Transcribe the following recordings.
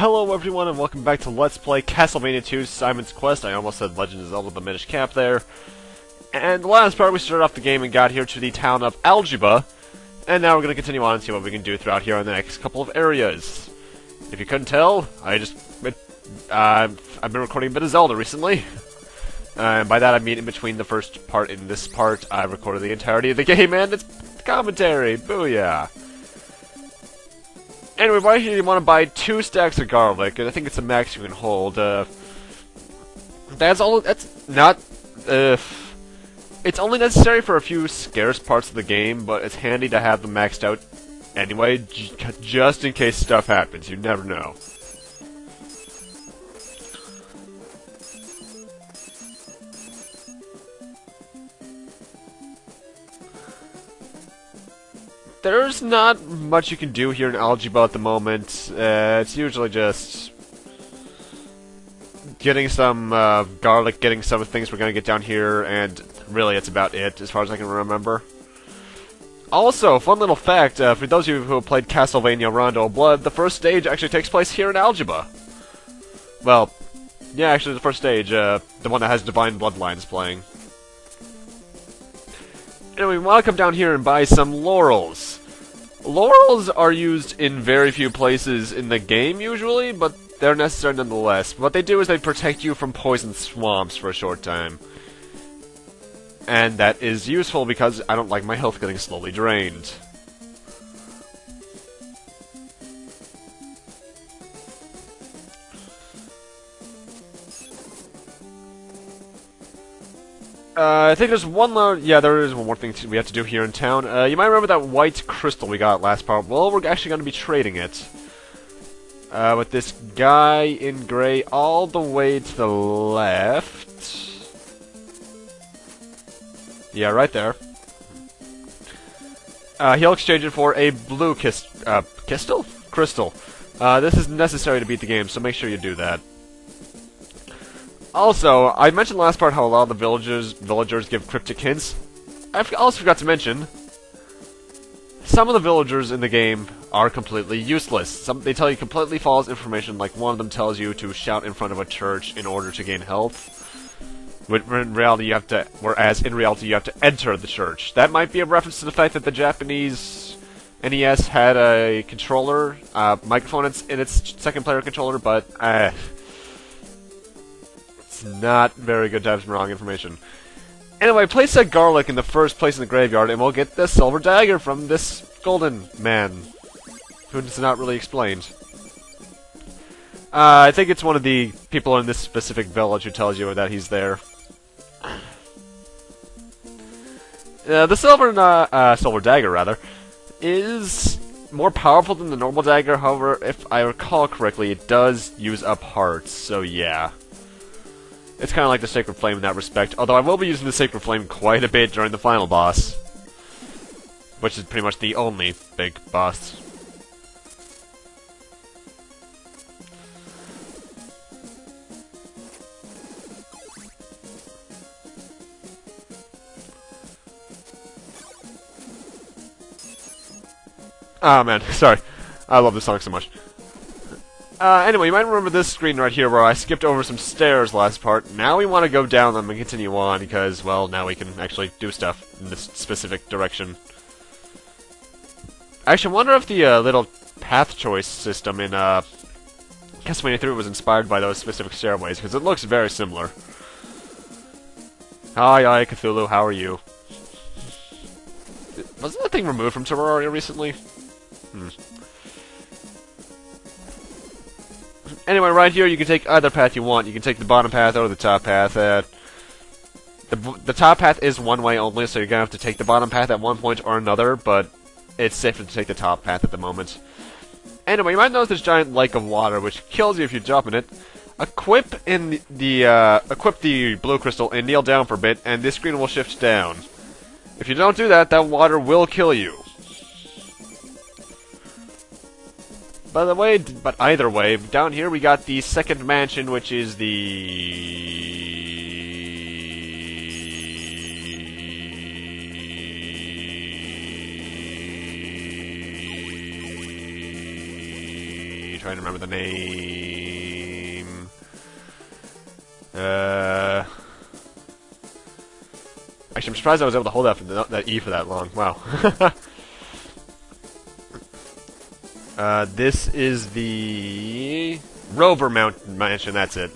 Hello everyone and welcome back to Let's Play Castlevania 2 Simon's Quest. I almost said Legend of Zelda the Minish Cap there. And the last part we started off the game and got here to the town of Algiba. And now we're going to continue on and see what we can do throughout here in the next couple of areas. If you couldn't tell, I've been recording a bit of Zelda recently. And by that I mean in between the first part and this part, I recorded the entirety of the game and it's commentary. Booyah! Anyway, right here you want to buy 2 stacks of garlic, and I think it's the max you can hold. That's all. That's not. It's only necessary for a few scarce parts of the game, but it's handy to have them maxed out anyway, just in case stuff happens. You never know. There's not much you can do here in Algiba at the moment. It's usually just getting some garlic, getting some of the things we're going to get down here, and really it's about it, as far as I can remember. Also, fun little fact, for those of you who have played Castlevania Rondo of Blood, the first stage actually takes place here in Algiba. Well, yeah, actually the first stage, the one that has Divine Bloodlines playing. Anyway, we want to come down here and buy some laurels. Laurels are used in very few places in the game, usually, but they're necessary nonetheless. What they do is they protect you from poison swamps for a short time. And that is useful because I don't like my health getting slowly drained. I think there's one more. Yeah, there is one more thing we have to do here in town. You might remember that white crystal we got last part. Well, we're actually going to be trading it with this guy in gray all the way to the left. Yeah, right there. He'll exchange it for a blue crystal. This is necessary to beat the game, so make sure you do that. Also, I mentioned last part how a lot of the villagers give cryptic hints. I also forgot to mention, some of the villagers in the game are completely useless. They tell you completely false information, like one of them tells you to shout in front of a church in order to gain health. Whereas in reality you have to enter the church. That might be a reference to the fact that the Japanese NES had a controller, microphone in its second player controller, but not very good to have some wrong information. Anyway, place that garlic in the first place in the graveyard, and we'll get the silver dagger from this golden man, who is not really explained. I think it's one of the people in this specific village who tells you that he's there. The silver dagger, rather, is more powerful than the normal dagger. However, if I recall correctly, it does use up hearts, so yeah. It's kind of like the Sacred Flame in that respect, although I will be using the Sacred Flame quite a bit during the final boss. Which is pretty much the only big boss. Oh man, sorry. I love this song so much. Anyway, you might remember this screen right here where I skipped over some stairs last part. Now we want to go down them and continue on because, well, now we can actually do stuff in this specific direction. Actually, I wonder if the little path choice system in Castlevania 3 was inspired by those specific stairways, because it looks very similar. Hi, Cthulhu, how are you? Wasn't that thing removed from Terraria recently? Anyway, right here you can take either path you want. You can take the bottom path or the top path. The top path is one way only, so you're gonna have to take the bottom path at one point or another, but it's safer to take the top path at the moment. Anyway, you might notice this giant lake of water, which kills you if you jump in it. Equip the blue crystal and kneel down for a bit, and this screen will shift down. If you don't do that, that water will kill you. But either way, down here we got the second mansion, which is the trying to remember the name. Actually, I'm surprised I was able to hold that E for that long. Wow. This is the Rover Mountain Mansion, that's it.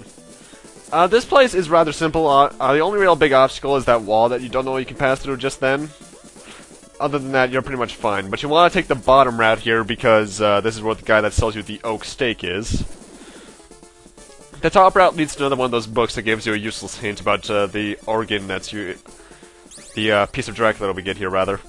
This place is rather simple. The only real big obstacle is that wall that you don't know you can pass through just then. Other than that, you're pretty much fine. But you want to take the bottom route here because this is where the guy that sells you the oak steak is. The top route leads to another one of those books that gives you a useless hint about the organ that's the piece of Dracula that we get here, rather.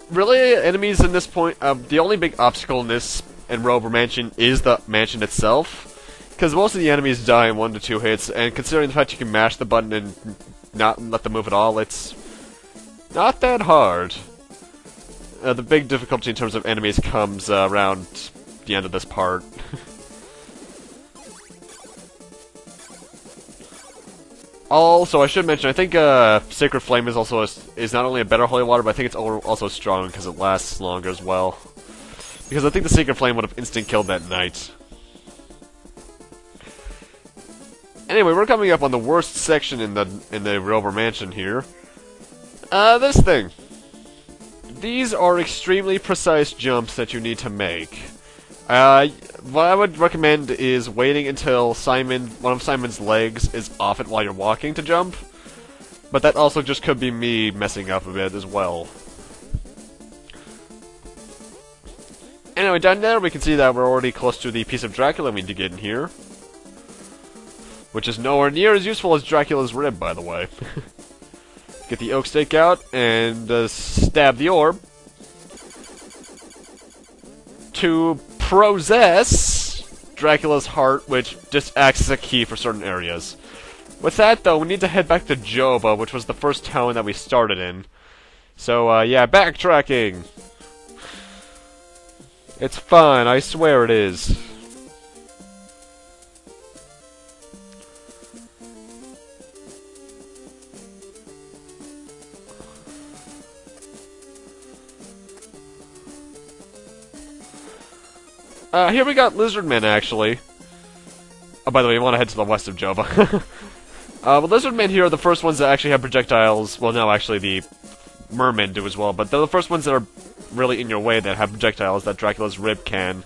Really, enemies in this point, the only big obstacle in this and Rover Mansion is the mansion itself, because most of the enemies die in 1 to 2 hits, and considering the fact you can mash the button and not let them move at all, it's not that hard. The big difficulty in terms of enemies comes around the end of this part. Also, I should mention, I think Sacred Flame is also is not only a better holy water, but I think it's also strong because it lasts longer as well. Because I think the Sacred Flame would have instant killed that knight. Anyway, we're coming up on the worst section in the Rover Mansion here. This thing. These are extremely precise jumps that you need to make. What I would recommend is waiting until one of Simon's legs is off it while you're walking to jump. But that also just could be me messing up a bit as well. Anyway, down there we can see that we're already close to the piece of Dracula we need to get in here. Which is nowhere near as useful as Dracula's rib, by the way. Get the oak stake out and stab the orb. To possess Dracula's heart, which just acts as a key for certain areas. With that, though, we need to head back to Joba, which was the first town that we started in. So, yeah, backtracking! It's fun, I swear it is. Here we got lizard men, actually. Oh, by the way, you want to head to the west of Joba. But lizard men here are the first ones that actually have projectiles. Well, no, actually, the mermen do as well, but they're the first ones that are really in your way that have projectiles that Dracula's rib can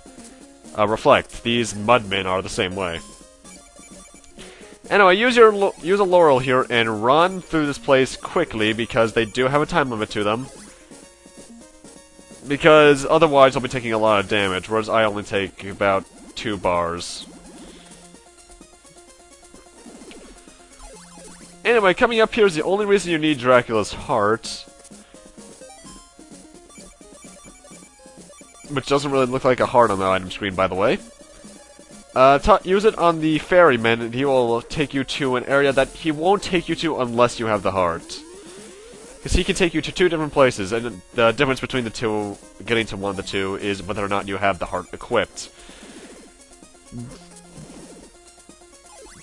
reflect. These mudmen are the same way. Anyway, use a laurel here and run through this place quickly because they do have a time limit to them. Because otherwise I'll be taking a lot of damage, whereas I only take about 2 bars. Anyway, coming up here is the only reason you need Dracula's heart. Which doesn't really look like a heart on the item screen, by the way. Use it on the ferryman, and he will take you to an area that he won't take you to unless you have the heart. Because he can take you to 2 different places, and the difference between the two, getting to one of the two, is whether or not you have the heart equipped.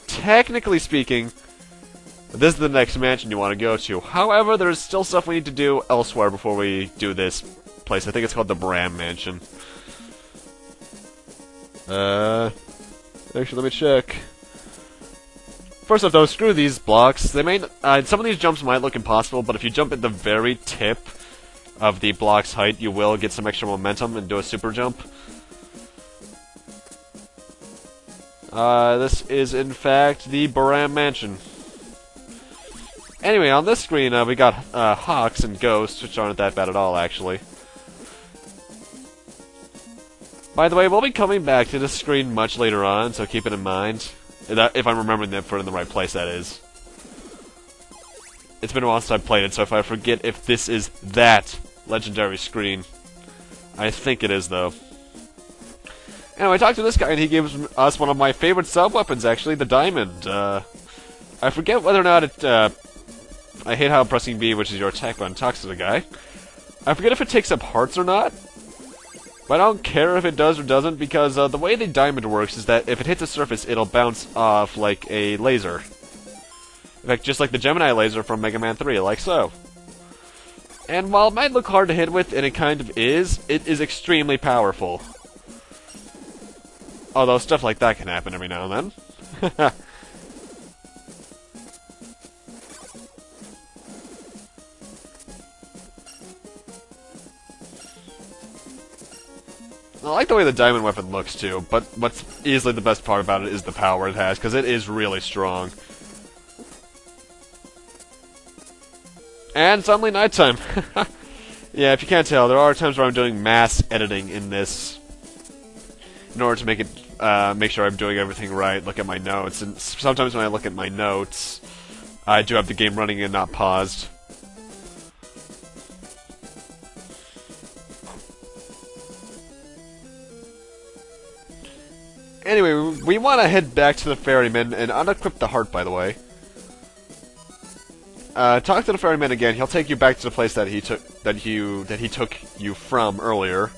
Technically speaking, this is the next mansion you want to go to. However, there's still stuff we need to do elsewhere before we do this place. I think it's called the Bram Mansion. Actually, let me check. First off, though, screw these blocks. They may some of these jumps might look impossible, but if you jump at the very tip of the block's height, you will get some extra momentum and do a super jump. This is, in fact, the Bram Mansion. Anyway, on this screen, we got hawks and ghosts, which aren't that bad at all, actually. By the way, we'll be coming back to this screen much later on, so keep it in mind. If I'm remembering that for in the right place, that is. It's been a while since I've played it, so if I forget if this is that legendary screen. I think it is, though. Anyway, I talked to this guy, and he gives us one of my favorite sub-weapons, actually, the diamond. I forget whether or not it, I hate how pressing B, which is your attack button, talks to the guy. I forget if it takes up hearts or not. But I don't care if it does or doesn't, because the way the diamond works is that if it hits a surface, it'll bounce off like a laser. In fact, just like the Gemini laser from Mega Man 3, like so. And while it might look hard to hit with, and it kind of is, it is extremely powerful. Although stuff like that can happen every now and then. I like the way the diamond weapon looks too, but what's easily the best part about it is the power it has, because it is really strong. And suddenly nighttime. Yeah, if you can't tell, there are times where I'm doing mass editing in this in order to make it make sure I'm doing everything right, look at my notes, and sometimes when I look at my notes, I do have the game running and not paused. Anyway, we want to head back to the ferryman and unequip the heart, by the way. Talk to the ferryman again. He'll take you back to the place that he took you from earlier.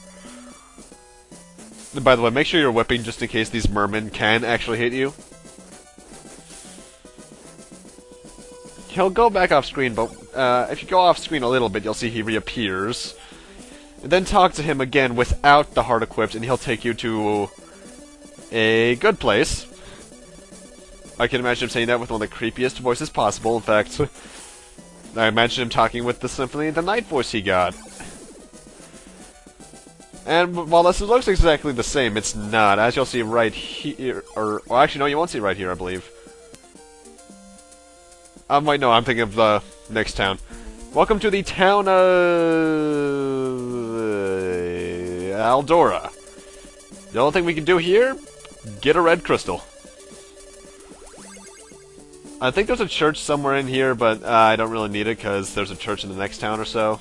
And by the way, make sure you're whipping just in case these mermen can actually hit you. He'll go back off screen, but if you go off screen a little bit, you'll see he reappears. And then talk to him again without the heart equipped, and he'll take you to a good place. I can imagine him saying that with one of the creepiest voices possible. In fact, I imagine him talking with the Symphony of the Night voice he got. And while this looks exactly the same, it's not. As you'll see right here, well, actually, no, you won't see right here, I believe. Wait, no, I'm thinking of the next town. Welcome to the town of Aldora. The only thing we can do here, get a red crystal. I think there's a church somewhere in here, but I don't really need it because there's a church in the next town or so.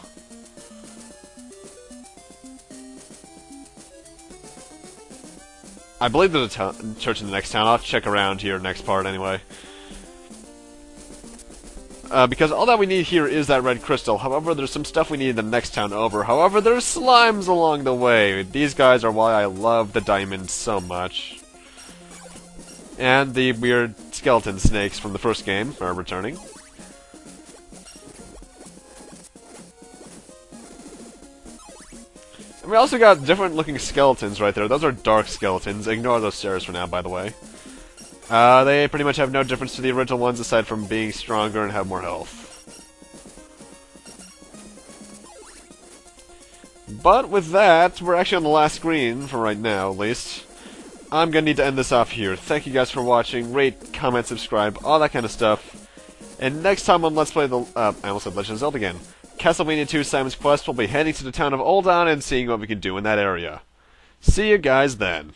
I believe there's a church in the next town. I'll have to check around here next part anyway. Because all that we need here is that red crystal. However, there's some stuff we need in the next town over. However, there's slimes along the way. These guys are why I love the diamond so much. And the weird skeleton snakes from the first game are returning. And we also got different looking skeletons right there. Those are dark skeletons. Ignore those stairs for now, by the way. They pretty much have no difference to the original ones aside from being stronger and have more health. But with that, we're actually on the last screen, for right now at least. I'm gonna need to end this off here. Thank you guys for watching. Rate, comment, subscribe, all that kind of stuff. And next time on Let's Play the, I almost said Legend of Zelda again. Castlevania 2 Simon's Quest, we'll be heading to the town of Oldon and seeing what we can do in that area. See you guys then.